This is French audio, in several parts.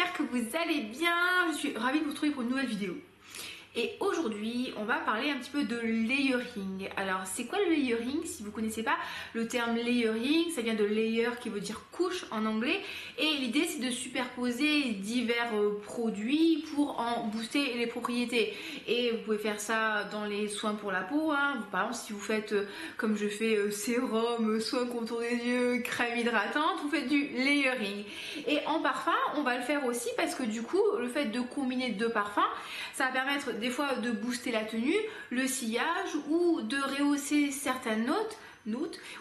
j'espère que vous allez bien. Je suis ravie de vous retrouver pour une nouvelle vidéo. Et aujourd'hui, on va parler un petit peu de layering. Alors, c'est quoi le layering? Si vous ne connaissez pas le terme layering, ça vient de layer qui veut dire couche en anglais. Et l'idée, c'est de superposer divers produits pour en booster les propriétés. Et vous pouvez faire ça dans les soins pour la peau. Par exemple, si vous faites, comme je fais, sérum, soin contour des yeux, crème hydratante, vous faites du layering. Et en parfum, on va le faire aussi parce que du coup, le fait de combiner deux parfums, ça va permettre des fois de booster la tenue, le sillage ou de rehausser certaines notes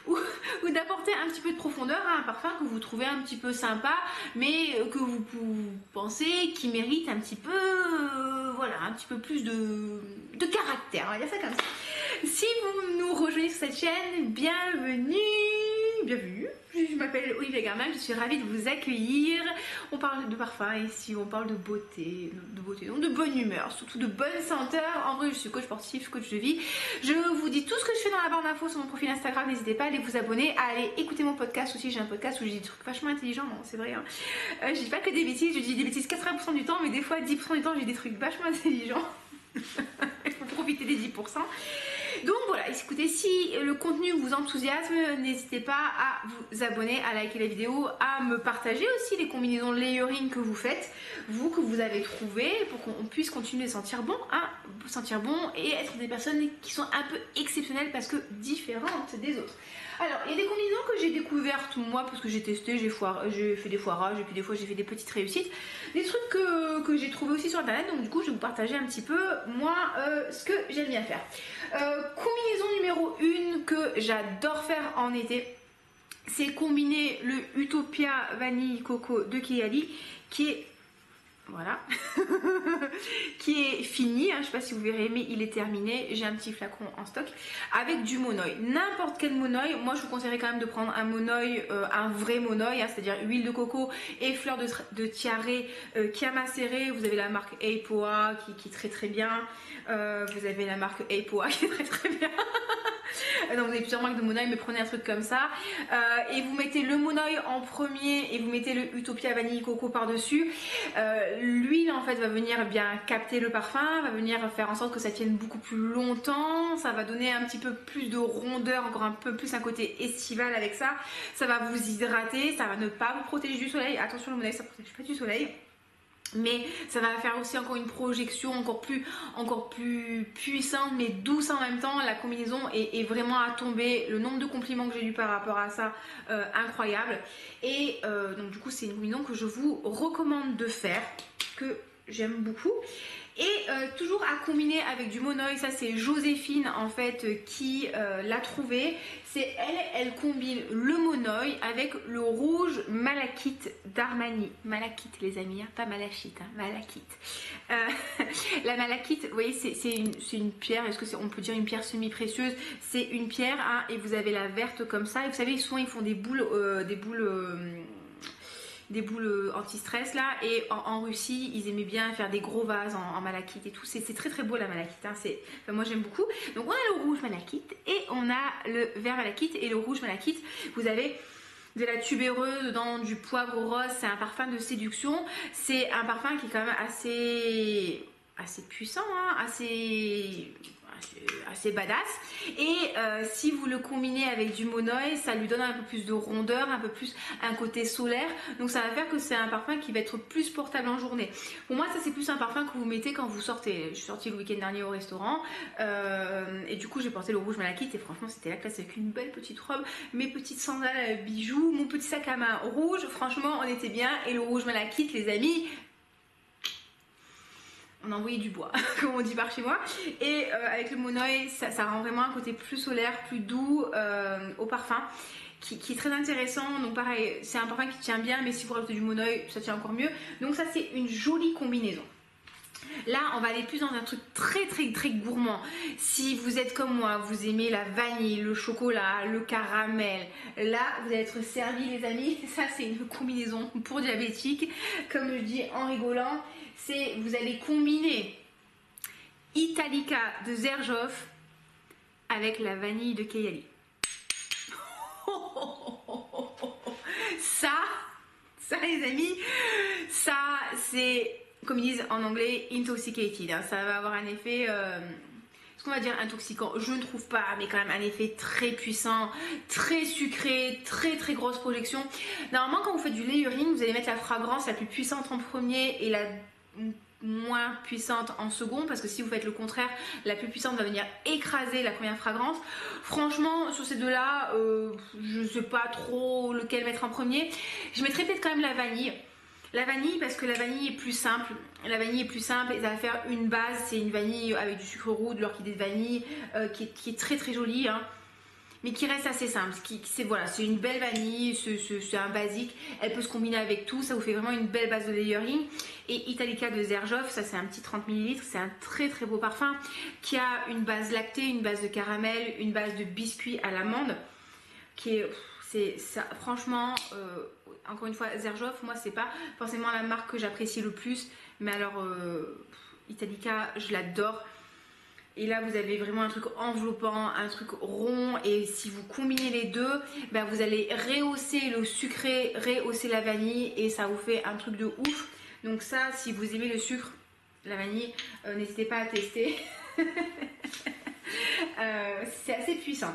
ou d'apporter un petit peu de profondeur à un parfum que vous trouvez un petit peu sympa mais que vous pensez qui mérite un petit peu voilà, un petit peu plus de caractère, on va dire ça comme ça. Si vous nous rejoignez sur cette chaîne, bienvenue. Je m'appelle Olivia Garman, je suis ravie de vous accueillir. On parle de parfum ici, on parle de beauté, donc de bonne humeur, surtout de bonne senteur. En vrai, je suis coach sportif, coach de vie. Je vous dis tout ce que je fais dans la barre d'infos sur mon profil Instagram. N'hésitez pas à aller vous abonner, à aller écouter mon podcast aussi. J'ai un podcast où je dis des trucs vachement intelligents, non, c'est vrai. Je dis pas que des bêtises, je dis des bêtises 80% du temps, mais des fois 10% du temps, j'ai des trucs vachement intelligents. Il faut profiter des 10%. Donc voilà, écoutez, si le contenu vous enthousiasme, n'hésitez pas à vous abonner, à liker la vidéo, à me partager aussi les combinaisons layering que vous faites, vous, que vous avez trouvé, pour qu'on puisse continuer à sentir bon, et être des personnes qui sont un peu exceptionnelles parce que différentes des autres. Alors, il y a des combinaisons que j'ai découvertes moi parce que j'ai testé, j'ai fait des foirages et puis des fois j'ai fait des petites réussites. Des trucs que j'ai trouvé aussi sur internet, donc du coup je vais vous partager un petit peu moi ce que j'aime bien faire. Combinaison numéro 1 que j'adore faire en été, c'est combiner le Utopia Vanille Coco de Kayali qui est voilà qui est fini, je sais pas si vous verrez mais il est terminé. J'ai un petit flacon en stock avec du monoï, n'importe quel monoï. Moi je vous conseillerais quand même de prendre un monoï, un vrai monoï, c'est-à-dire huile de coco et fleurs de tiare qui a macéré. Vous avez la marque Eipoa qui est très bien, vous avez la marque Eipoa qui est très bien. Donc vous avez plusieurs marques de monoï, mais prenez un truc comme ça et vous mettez le monoï en premier et vous mettez le Utopia Vanille Coco par dessus. L'huile en fait va venir bien capter le parfum, va venir faire en sorte que ça tienne beaucoup plus longtemps, ça va donner un petit peu plus de rondeur, encore un peu plus un côté estival avec ça. Ça va vous hydrater, ça va ne pas vous protéger du soleil. Attention, le monoï ça ne protège pas du soleil, mais ça va faire aussi encore une projection encore plus puissante mais douce en même temps. La combinaison est vraiment à tomber. Le nombre de compliments que j'ai eu par rapport à ça, incroyable. Et donc du coup c'est une combinaison que je vous recommande de faire, que j'aime beaucoup. Et toujours à combiner avec du monoï, ça c'est Joséphine en fait qui l'a trouvé. C'est elle combine le monoï avec le rouge malachite d'Armani. Malachite les amis, pas malachite, malachite. La malachite, vous voyez, c'est une pierre, est-ce que on peut dire une pierre semi-précieuse? C'est une pierre, et vous avez la verte comme ça. Et vous savez, souvent ils font des boules anti-stress là, et en Russie ils aimaient bien faire des gros vases en malachite et tout. C'est très beau la malachite, enfin, moi j'aime beaucoup. Donc on a le rouge malachite et on a le vert malachite. Et le rouge malachite, vous avez de la tubéreuse dedans, du poivre rose. C'est un parfum de séduction, c'est un parfum qui est quand même assez puissant, assez badass. Et si vous le combinez avec du monoï, ça lui donne un peu plus de rondeur, un peu plus un côté solaire. Donc ça va faire que c'est un parfum qui va être plus portable en journée. Pour moi ça c'est plus un parfum que vous mettez quand vous sortez. Je suis sortie le week-end dernier au restaurant et du coup j'ai porté le rouge malachite et franchement c'était la classe, avec une belle petite robe, mes petites sandales bijoux, mon petit sac à main rouge. Franchement on était bien. Et le rouge malachite les amis, on a envoyé du bois comme on dit par chez moi. Et avec le monoï ça rend vraiment un côté plus solaire, plus doux au parfum, qui est très intéressant. Donc pareil, c'est un parfum qui tient bien, mais si vous rajoutez du monoï ça tient encore mieux. Donc ça c'est une jolie combinaison. Là on va aller plus dans un truc très gourmand. Si vous êtes comme moi, vous aimez la vanille, le chocolat, le caramel, là vous allez être servi les amis. Ça c'est une combinaison pour diabétiques, comme je dis en rigolant. Vous allez combiner Italica de Xerjoff avec la vanille de Kayali. Ça les amis, ça c'est, comme ils disent en anglais, intoxicated, hein. Ça va avoir un effet, ce qu'on va dire intoxicant, je ne trouve pas, mais quand même un effet très puissant, très sucré, très grosse projection. Normalement, quand vous faites du layering, vous allez mettre la fragrance la plus puissante en premier et la moins puissante en second, parce que si vous faites le contraire, la plus puissante va venir écraser la première fragrance. Franchement, sur ces deux là, je sais pas trop lequel mettre en premier. Je mettrais peut-être quand même la vanille. La vanille, parce que la vanille est plus simple. La vanille est plus simple et ça va faire une base. C'est une vanille avec du sucre roux, de l'orchidée de vanille, qui est très jolie, hein, mais qui reste assez simple. Voilà, c'est une belle vanille, c'est un basique. Elle peut se combiner avec tout. Ça vous fait vraiment une belle base de layering. Et Italica de Xerjoff, ça c'est un petit 30 ml. C'est un très beau parfum qui a une base lactée, une base de caramel, une base de biscuit à l'amande, qui est... ça, franchement, encore une fois, Xerjoff, moi c'est pas forcément la marque que j'apprécie le plus, mais alors Italica, je l'adore. Et là vous avez vraiment un truc enveloppant, un truc rond, et si vous combinez les deux, ben, vous allez rehausser le sucré, rehausser la vanille, et ça vous fait un truc de ouf. Donc ça, si vous aimez le sucre, la vanille, n'hésitez pas à tester. C'est assez puissant.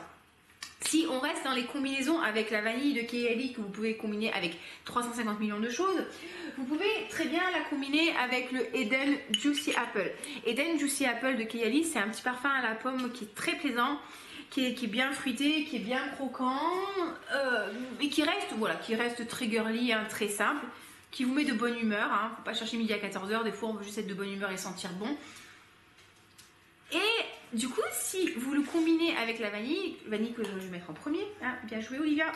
Si on reste dans les combinaisons avec la vanille de Kayali, que vous pouvez combiner avec 350 millions de choses, vous pouvez très bien la combiner avec le Eden Juicy Apple. Eden Juicy Apple de Kayali, c'est un petit parfum à la pomme qui est très plaisant, qui est bien fruité, qui est bien croquant, et qui reste, voilà, qui reste très girly, hein, très simple, qui vous met de bonne humeur, hein. Faut pas chercher midi à 14 h, des fois on veut juste être de bonne humeur et sentir bon. Et du coup, si vous le combinez avec la vanille que je vais mettre en premier, hein, bien joué Olivia.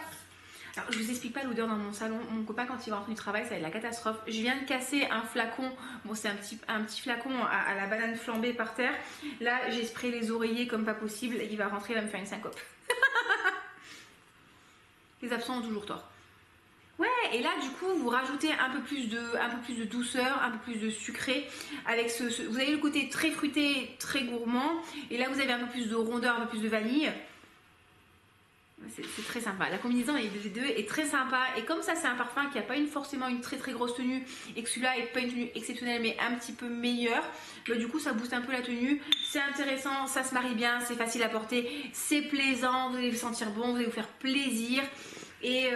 Alors, je vous explique pas l'odeur dans mon salon. Mon copain, quand il rentre du travail, ça va être la catastrophe. Je viens de casser un flacon. Bon, c'est un petit flacon à la banane flambée par terre. Là, j'ai sprayé les oreillers comme pas possible. Il va rentrer, il va me faire une syncope. Les absents ont toujours tort. Ouais, et là du coup vous rajoutez un peu plus de douceur, un peu plus de sucré avec vous avez le côté très fruité, très gourmand, et là vous avez un peu plus de rondeur, un peu plus de vanille. C'est très sympa. La combinaison des deux est très sympa, et comme ça c'est un parfum qui n'a pas forcément une très grosse tenue, et que celui-là n'est pas une tenue exceptionnelle mais un petit peu meilleure, bah, du coup ça booste un peu la tenue. C'est intéressant, ça se marie bien, c'est facile à porter, c'est plaisant, vous allez vous sentir bon, vous allez vous faire plaisir, et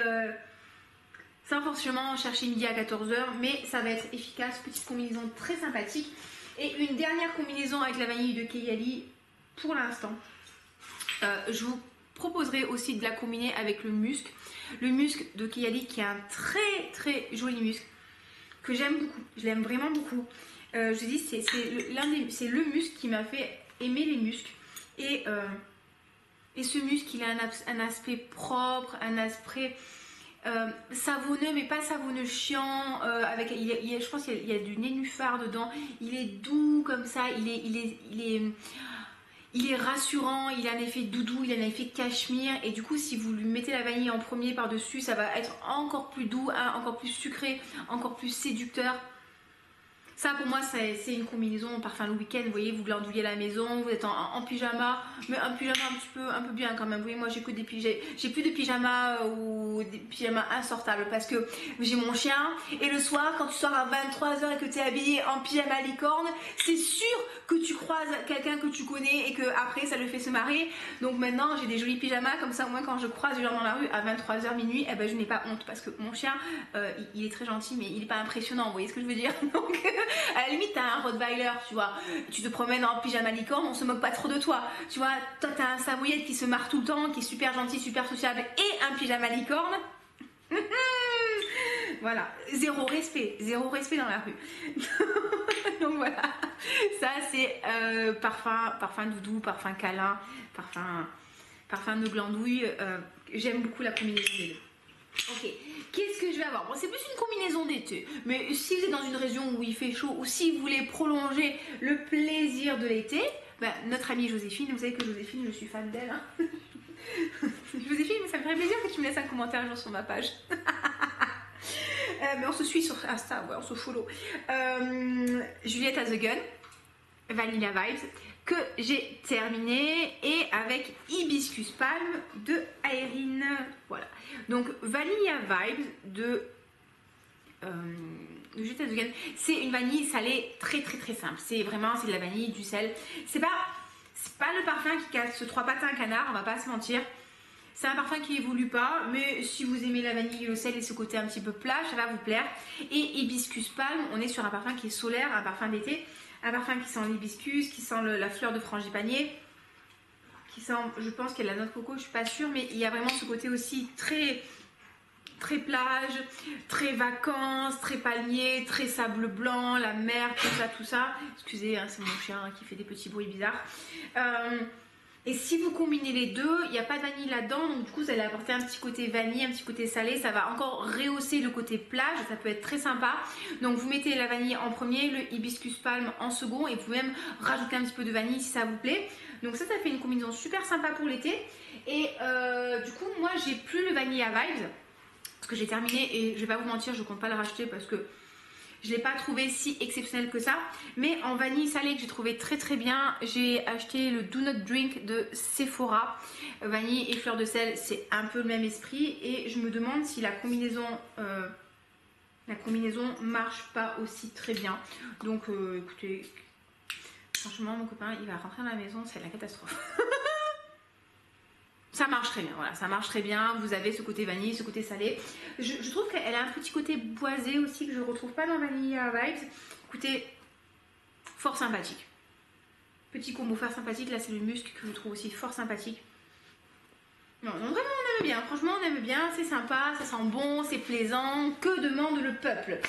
sans forcément chercher midi à 14 h, mais ça va être efficace. Petite combinaison très sympathique. Et une dernière combinaison avec la vanille de Kayali pour l'instant. Je vous proposerai aussi de la combiner avec le musc. Le musc de Kayali qui est un très joli musc que j'aime beaucoup. Je l'aime vraiment beaucoup. Je vous dis, c'est le musc qui m'a fait aimer les muscs. Et ce musc, il a un aspect propre, un aspect... savonneux, mais pas savonneux chiant, je pense qu'il y a du nénuphar dedans. Il est doux comme ça, il est rassurant, il a un effet doudou, il a un effet cachemire, et du coup si vous lui mettez la vanille en premier par dessus, ça va être encore plus doux, hein, encore plus sucré, encore plus séducteur. Ça pour moi c'est une combinaison parfum le week-end. Vous voyez, vous glandouillez à la maison, vous êtes en pyjama, mais un pyjama un peu bien quand même. Vous voyez, moi j'ai plus de pyjama ou des pyjamas insortables, parce que j'ai mon chien, et le soir quand tu sors à 23 h et que tu es habillé en pyjama licorne, c'est sûr que tu croises quelqu'un que tu connais et que après ça le fait se marrer. Donc maintenant j'ai des jolis pyjamas, comme ça au moins quand je croise les gens dans la rue à 23 h minuit, eh ben, je n'ai pas honte, parce que mon chien il est très gentil, mais il n'est pas impressionnant, vous voyez ce que je veux dire. Donc à la limite t'as un Rottweiler, tu vois, tu te promènes en pyjama licorne, on se moque pas trop de toi, tu vois. Toi t'as un Savoyette qui se marre tout le temps, qui est super gentil, super sociable, et un pyjama licorne. Voilà, zéro respect dans la rue. Donc voilà, ça c'est parfum doudou, parfum câlin, parfum de glandouille. J'aime beaucoup la combinaison des deux. Ok, qu'est-ce que je vais avoir? Bon, c'est plus une combinaison d'été, mais si vous êtes dans une région où il fait chaud, ou si vous voulez prolonger le plaisir de l'été, ben, notre amie Joséphine, vous savez que Joséphine, je suis fan d'elle, hein. Joséphine, ça me ferait plaisir que tu me laisses un commentaire un jour sur ma page. Mais on se suit sur Insta, ouais, on se follow. Juliette has a Gun, Vanilla Vibes, que j'ai terminé, et avec Hibiscus Palm de Aérine. Voilà. Donc Vanilla Vibes de de Juliette Azoulay. C'est une vanille salée très simple. C'est vraiment, c'est de la vanille, du sel. C'est pas le parfum qui casse 3 pattes à un canard, on va pas se mentir. C'est un parfum qui évolue pas, mais si vous aimez la vanille, le sel et ce côté un petit peu plat, ça va vous plaire. Et hibiscus palme, on est sur un parfum qui est solaire, un parfum d'été, un parfum qui sent l'hibiscus, qui sent la fleur de frangipanier, qui sent, je pense qu'il y a de la noix de coco, je suis pas sûre, mais il y a vraiment ce côté aussi très plage, très vacances, très palmier, très sable blanc, la mer, tout ça. Excusez, hein, c'est mon chien qui fait des petits bruits bizarres. Et si vous combinez les deux, il n'y a pas de vanille là-dedans, donc du coup vous allez apporter un petit côté vanille, un petit côté salé, ça va encore rehausser le côté plage, ça peut être très sympa. Donc vous mettez la vanille en premier, le hibiscus palme en second, et vous pouvez même rajouter un petit peu de vanille si ça vous plaît. Donc ça fait une combinaison super sympa pour l'été. Et du coup moi j'ai plus le vanilla vibes, parce que j'ai terminé et je vais pas vous mentir, je compte pas le racheter parce que je ne l'ai pas trouvé si exceptionnel que ça. Mais en vanille salée que j'ai trouvé très bien, j'ai acheté le Do Not Drink de Sephora. Vanille et fleur de sel, c'est un peu le même esprit. Et je me demande si la combinaison marche pas aussi très bien. Donc écoutez, franchement mon copain il va rentrer à la maison, c'est la catastrophe. Ça marche très bien, voilà, ça marche très bien. Vous avez ce côté vanille, ce côté salé. Je trouve qu'elle a un petit côté boisé aussi que je ne retrouve pas dans Vanilla Vibes. Écoutez, fort sympathique. Petit combo fort sympathique. Là, c'est le musc que je trouve aussi fort sympathique. Non, vraiment, on aime bien. Franchement, on aime bien. C'est sympa, ça sent bon, c'est plaisant. Que demande le peuple?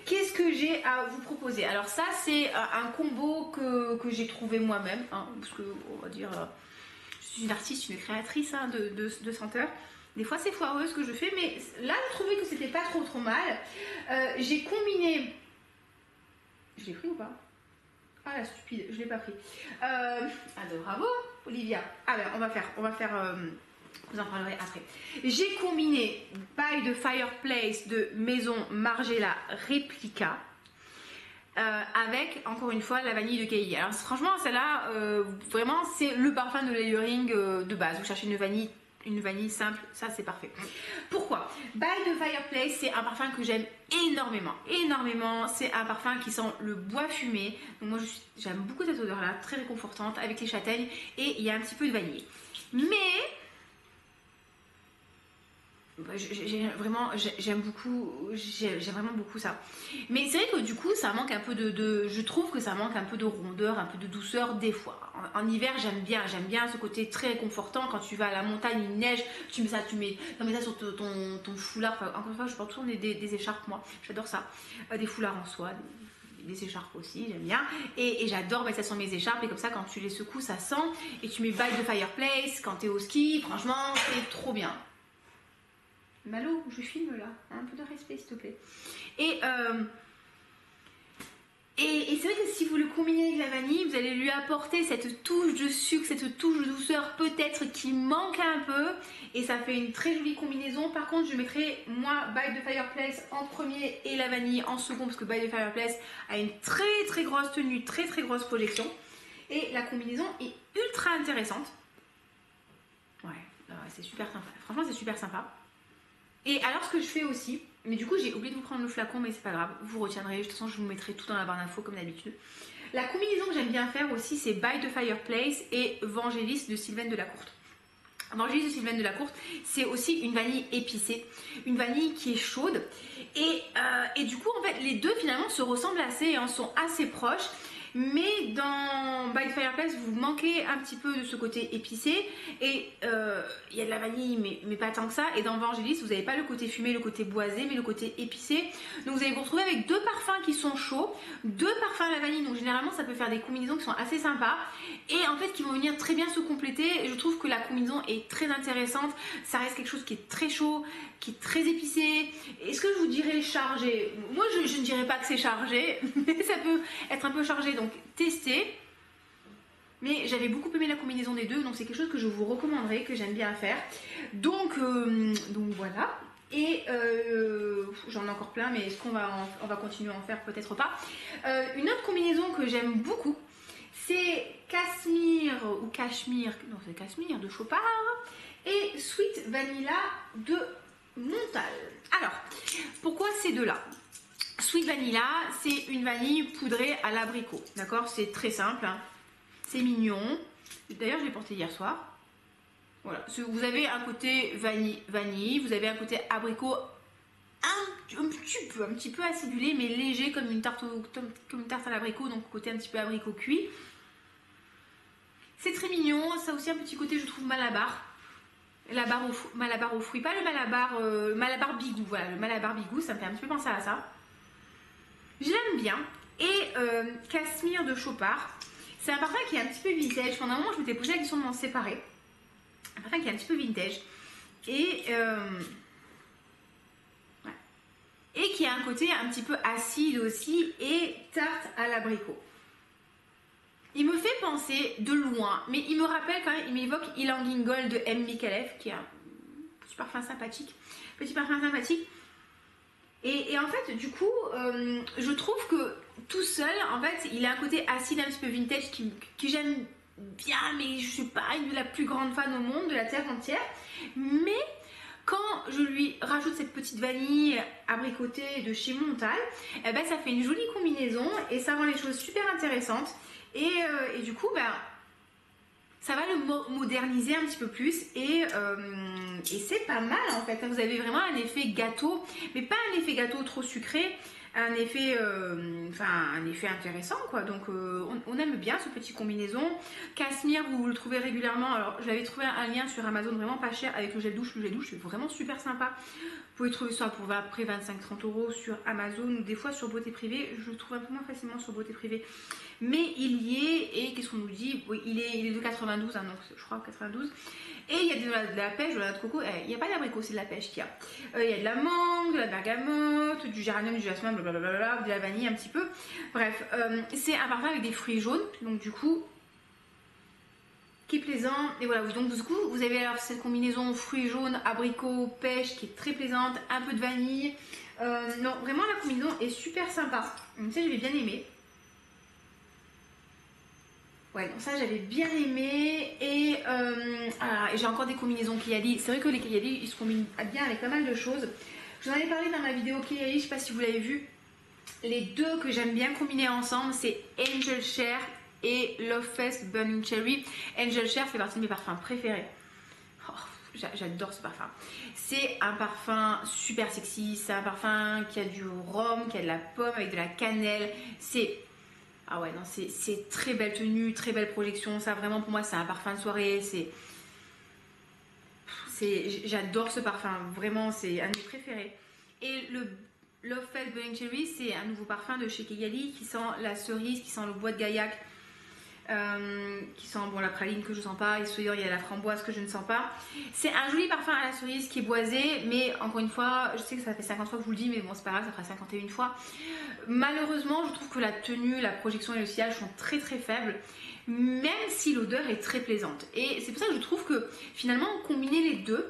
Qu'est-ce que j'ai à vous proposer? Alors ça, c'est un combo que j'ai trouvé moi-même. Hein, parce que, on va dire... je suis une artiste, une créatrice hein, de senteurs. Des fois c'est foireux ce que je fais, mais là j'ai trouvé que c'était pas trop mal. J'ai combiné... Je l'ai pris ou pas? Ah la stupide, je l'ai pas pris. Bravo Olivia. Ah ben on va faire vous en parlerez après. J'ai combiné By the Fireplace de Maison Margiela Replica. Avec encore une fois la vanille de Kei. Alors franchement celle-là vraiment c'est le parfum de layering de base. Vous cherchez une vanille simple, ça c'est parfait. Pourquoi? By the Fireplace, c'est un parfum que j'aime énormément. C'est un parfum qui sent le bois fumé. Donc moi j'aime beaucoup cette odeur là, très réconfortante avec les châtaignes et il y a un petit peu de vanille. Mais j'aime vraiment beaucoup ça. Mais c'est vrai que du coup ça manque un peu je trouve que ça manque un peu de rondeur, un peu de douceur des fois. En hiver j'aime bien ce côté très réconfortant. Quand tu vas à la montagne, il neige, tu mets ça sur ton foulard. Enfin, encore une fois je porte toujours des écharpes, moi j'adore ça, des foulards en soie, des écharpes aussi, j'aime bien. Et j'adore mettre ça sur mes écharpes et comme ça quand tu les secoues ça sent. Et tu mets By the Fireplace quand t'es au ski, franchement c'est trop bien. Malo, je filme là, un peu de respect s'il te plaît. Et c'est vrai que si vous le combinez avec la vanille, vous allez lui apporter cette touche de sucre, cette touche de douceur peut-être qui manque un peu. Et ça fait une très jolie combinaison. Par contre, je mettrai moi By the Fireplace en premier et la vanille en second. Parce que By the Fireplace a une très grosse tenue, très grosse projection. Et la combinaison est ultra intéressante. Ouais, c'est super sympa. Franchement, c'est super sympa. Et alors ce que je fais aussi, mais du coup j'ai oublié de vous prendre le flacon mais c'est pas grave, vous retiendrez, de toute façon je vous mettrai tout dans la barre d'infos comme d'habitude. La combinaison que j'aime bien faire aussi c'est By the Fireplace et Vangelis de Sylvaine Delacourte. Vangelis de Sylvaine Delacourte, c'est aussi une vanille épicée, une vanille qui est chaude et du coup en fait les deux finalement se ressemblent assez, hein, sont assez proches. Mais dans By the Fireplace, vous manquez un petit peu de ce côté épicé et il y a de la vanille, mais pas tant que ça. Et dans Vangelis, vous n'avez pas le côté fumé, le côté boisé, mais le côté épicé. Donc vous allez vous retrouver avec deux parfums qui sont chauds, deux parfums à la vanille. Donc généralement, ça peut faire des combinaisons qui sont assez sympas et en fait qui vont venir très bien se compléter. Et je trouve que la combinaison est très intéressante. Ça reste quelque chose qui est très chaud, qui est très épicé. Est-ce que je vous dirais chargé? Moi, je ne dirais pas que c'est chargé, mais ça peut être un peu chargé. Donc tester, mais j'avais beaucoup aimé la combinaison des deux, donc c'est quelque chose que je vous recommanderais, que j'aime bien faire. Donc voilà. Et j'en ai encore plein, mais est-ce qu'on on va continuer à en faire? Peut-être pas. Une autre combinaison que j'aime beaucoup, c'est Cashmere ou Cashmere, non c'est Cashmere de Chopard et Sweet Vanilla de Montal. Alors, pourquoi ces deux-là? Sweet Vanilla, c'est une vanille poudrée à l'abricot. D'accord, c'est très simple. Hein. C'est mignon. D'ailleurs, je l'ai porté hier soir. Voilà. Vous avez un côté vanille, vous avez un côté abricot un petit peu acidulé, mais léger comme une tarte, comme une tarte à l'abricot, donc côté un petit peu abricot cuit. C'est très mignon. Ça a aussi un petit côté, je trouve, malabar. Malabar aux fruits, pas le malabar bigou. Voilà, le malabar bigou, ça me fait un petit peu penser à ça. J'aime bien. Et Cashmere de Chopard. C'est un parfum qui est un petit peu vintage. Pendant un moment, je m'étais posé la question de m'en séparer. Un parfum qui est un petit peu vintage. Et qui a un côté un petit peu acide aussi. Et tarte à l'abricot. Il me fait penser de loin, mais il me rappelle quand même, il m'évoque Ylang Gold de M. Micallef, qui est un petit parfum sympathique. Et en fait, du coup, je trouve que tout seul, en fait, il a un côté acide un petit peu vintage qui j'aime bien, mais je suis pas la plus grande fan au monde de la terre entière. Mais quand je lui rajoute cette petite vanille abricotée de chez Montal, eh ben, ça fait une jolie combinaison et ça rend les choses super intéressantes. Et du coup, ben, ça va le moderniser un petit peu plus et c'est pas mal en fait. Vous avez vraiment un effet gâteau, mais pas un effet gâteau trop sucré, un effet intéressant quoi. Donc on aime bien ce petit combinaison. Cashmere, vous le trouvez régulièrement. Alors j'avais trouvé un lien sur Amazon vraiment pas cher avec le gel douche. Le gel douche c'est vraiment super sympa. Vous pouvez trouver ça pour après 25-30 € sur Amazon ou des fois sur Beauté Privée. Je le trouve un peu moins facilement sur Beauté Privée. Mais il y est, et qu'est-ce qu'on nous dit? Oui, il est de 92, hein, donc je crois 92. Et il y a de la pêche, de la coco. Il n'y a pas d'abricot, c'est de la pêche qu'il y a. Il y a de la mangue, de la bergamote, du géranium, du jasmin, blablabla, de la vanille un petit peu. Bref, c'est un parfum avec des fruits jaunes, donc du coup, qui est plaisant. Et voilà, donc du coup, vous avez alors cette combinaison fruits jaunes, abricots, pêche qui est très plaisante, un peu de vanille. Non, vraiment la combinaison est super sympa. Donc ça, j'avais bien aimé. Ouais, donc ça j'avais bien aimé et j'ai encore des combinaisons Kayali. C'est vrai que les Kayali ils se combinent bien avec pas mal de choses. Je vous en avais parlé dans ma vidéo Kayali, je sais pas si vous l'avez vu. Les deux que j'aime bien combiner ensemble, c'est Angel Share et Love Fest Burning Cherry. Angel Share fait partie de mes parfums préférés. Oh, j'adore ce parfum. C'est un parfum super sexy, c'est un parfum qui a du rhum, qui a de la pomme avec de la cannelle. Ah ouais, non, c'est très belle tenue, très belle projection. Ça, vraiment, pour moi, c'est un parfum de soirée. J'adore ce parfum. Vraiment, c'est un de mes préférés. Et le Love Fest Burning Cherry, c'est un nouveau parfum de chez Kayali qui sent la cerise, qui sent le bois de gaillac, qui sent bon, la praline que je ne sens pas. Et il y a la framboise que je ne sens pas. C'est un joli parfum à la cerise qui est boisé. Mais encore une fois, je sais que ça fait 50 fois que je vous le dis, mais bon, c'est pas grave, ça fera 51 fois. Malheureusement, je trouve que la tenue, la projection et le sillage sont très très faibles, même si l'odeur est très plaisante. Et c'est pour ça que je trouve que finalement, combiner les deux,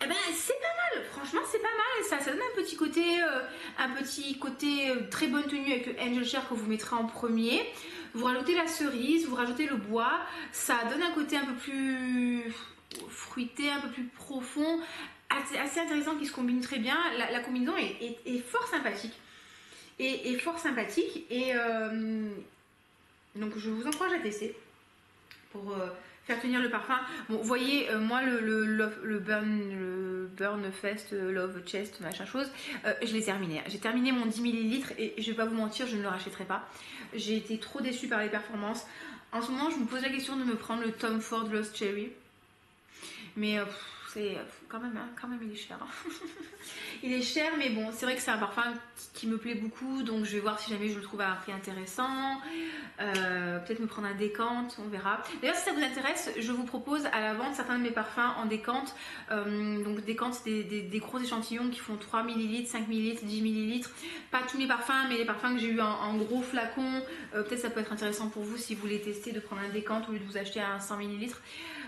eh ben, c'est pas mal. Franchement, c'est pas mal. Ça donne un petit côté très bonne tenue avec le Angel Share que vous mettrez en premier. Vous rajoutez la cerise, vous rajoutez le bois. Ça donne un côté un peu plus fruité, un peu plus profond, assez intéressant qui se combine très bien. La combinaison est fort sympathique. Et fort sympathique et donc je vous encourage à tester pour faire tenir le parfum. Bon, vous voyez, moi le Burn Fest Love Chest machin chose, je l'ai terminé. J'ai terminé mon 10 ml et je vais pas vous mentir, je ne le rachèterai pas. J'ai été trop déçue par les performances. En ce moment, je me pose la question de me prendre le Tom Ford Lost Cherry, mais c'est quand même il est cher. Il est cher, mais bon, c'est vrai que c'est un parfum qui me plaît beaucoup, donc je vais voir si jamais je le trouve à un prix intéressant. Peut-être me prendre un décante, on verra. D'ailleurs, si ça vous intéresse, je vous propose à la vente certains de mes parfums en décante. Donc décante, c'est des gros échantillons qui font 3 ml, 5 ml, 10 ml. Pas tous mes parfums, mais les parfums que j'ai eu en gros flacon. Peut-être ça peut être intéressant pour vous si vous voulez tester de prendre un décante au lieu de vous acheter un 100 ml.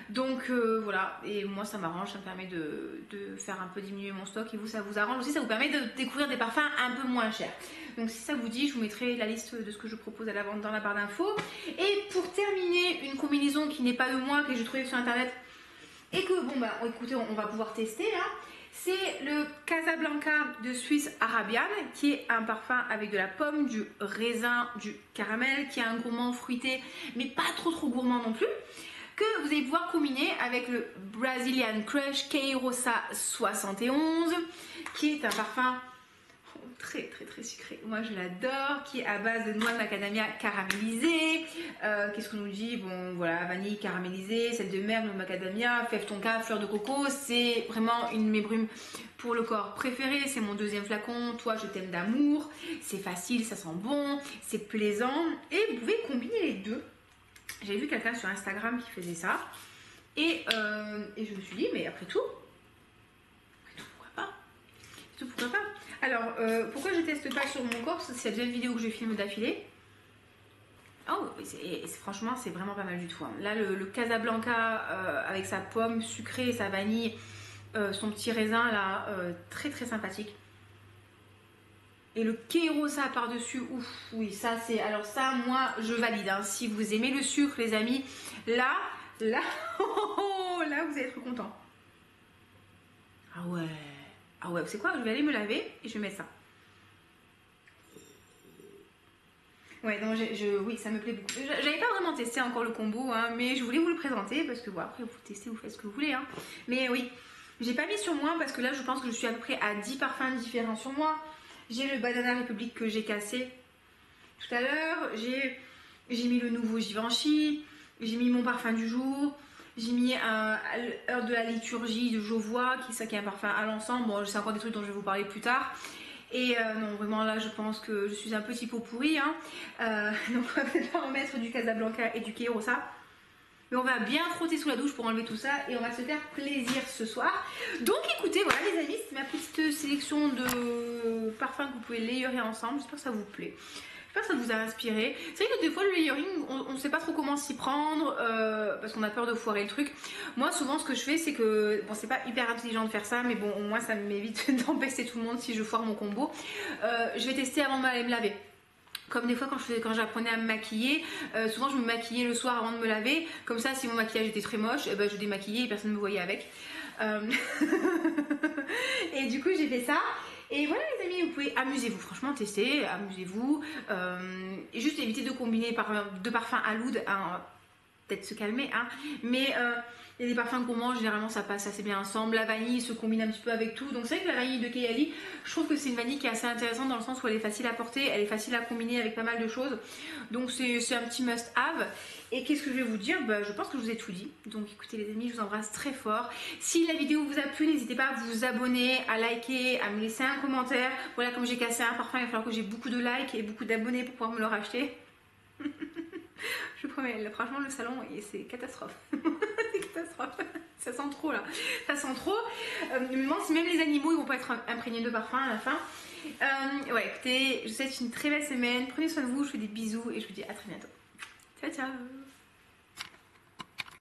Donc voilà, et moi ça m'arrange, ça me permet de faire un peu diminuer mon stock et vous ça vous arrange aussi, ça vous permet de découvrir des parfums un peu moins chers. Donc si ça vous dit, je vous mettrai la liste de ce que je propose à la vente dans la barre d'infos. Et pour terminer, une combinaison qui n'est pas de moi, que j'ai trouvée sur internet et que bon bah écoutez, on va pouvoir tester là, C'est le Casablanca de Suisse Arabian, qui est un parfum avec de la pomme, du raisin, du caramel, qui est un gourmand fruité, mais pas trop gourmand non plus, que vous allez pouvoir combiner avec le Brazilian Crush Queirosa 71, qui est un parfum très sucré. Moi je l'adore, qui est à base de noix de macadamia caramélisée. Qu'est-ce qu'on nous dit? Bon voilà, vanille caramélisée, sel de mer, noix de macadamia, fève tonka, fleur de coco. C'est vraiment une de mes brumes pour le corps préférées. C'est mon deuxième flacon. Toi je t'aime d'amour. C'est facile, ça sent bon, c'est plaisant et vous pouvez combiner les deux. J'ai vu quelqu'un sur Instagram qui faisait ça et je me suis dit mais après tout pourquoi pas. Alors, pourquoi je teste pas sur mon corps? C'est la deuxième vidéo que je filme d'affilée. Oh, franchement, c'est vraiment pas mal du tout. Hein. Là, le Casablanca avec sa pomme sucrée et sa vanille, son petit raisin là, très sympathique. Et le Queirosa par-dessus, ouf, oui, ça c'est... Alors ça, moi, je valide. Hein. Si vous aimez le sucre, les amis, là, là, là, vous allez être contents. Ah ouais. Ah ouais, c'est quoi? Je vais aller me laver et je vais mettre ça. Ouais, donc oui, ça me plaît beaucoup. J'avais pas vraiment testé encore le combo, hein, mais je voulais vous le présenter parce que bon, après vous testez, vous faites ce que vous voulez. Hein. Mais oui, j'ai pas mis sur moi parce que là, je pense que je suis à peu près à 10 parfums différents sur moi. J'ai le Banana Republic que j'ai cassé tout à l'heure. J'ai mis le nouveau Givenchy. J'ai mis mon parfum du jour. J'ai mis Heure de la liturgie de Jovois, qui est un parfum à l'encens. Bon, c'est encore des trucs dont je vais vous parler plus tard. Et non, vraiment là, je pense que je suis un petit pot pourri. Hein. Donc, on va peut-être pas remettre du Casablanca et du Queirosa. Mais on va bien frotter sous la douche pour enlever tout ça et on va se faire plaisir ce soir. Donc écoutez, voilà les amis, c'est ma petite sélection de parfums que vous pouvez layerer ensemble. J'espère que ça vous plaît. J'espère que ça vous a inspiré. C'est vrai que des fois le layering, on ne sait pas trop comment s'y prendre parce qu'on a peur de foirer le truc. Moi souvent ce que je fais c'est que, bon c'est pas hyper intelligent de faire ça mais bon au moins ça m'évite d'empêcher tout le monde si je foire mon combo. Je vais tester avant d'aller me laver. Comme des fois quand j'apprenais à me maquiller, souvent je me maquillais le soir avant de me laver. Comme ça si mon maquillage était très moche, eh ben, je démaquillais et personne ne me voyait avec. Et du coup j'ai fait ça. Et voilà les amis, vous pouvez amusez-vous, franchement testez, amusez-vous. Et juste évitez de combiner deux parfums à l'oud, hein, peut-être se calmer. Hein, mais il y a des parfums gourmands, généralement ça passe assez bien ensemble. La vanille se combine un petit peu avec tout. Donc c'est vrai que la vanille de Kayali, je trouve que c'est une vanille qui est assez intéressante dans le sens où elle est facile à porter, elle est facile à combiner avec pas mal de choses. Donc c'est un petit must-have. Et qu'est-ce que je vais vous dire? Je pense que je vous ai tout dit. Donc écoutez les amis, je vous embrasse très fort. Si la vidéo vous a plu, n'hésitez pas à vous abonner, à liker, à me laisser un commentaire. Voilà, comme j'ai cassé un parfum, il va falloir que j'ai beaucoup de likes et beaucoup d'abonnés pour pouvoir me le racheter. Je vous promets, là, franchement le salon c'est catastrophe. C'est catastrophe. Ça sent trop là. Ça sent trop. Je me demande si même les animaux ils vont pas être imprégnés de parfum à la fin. Ouais écoutez, je vous souhaite une très belle semaine. Prenez soin de vous, je vous fais des bisous et je vous dis à très bientôt. Ciao ciao.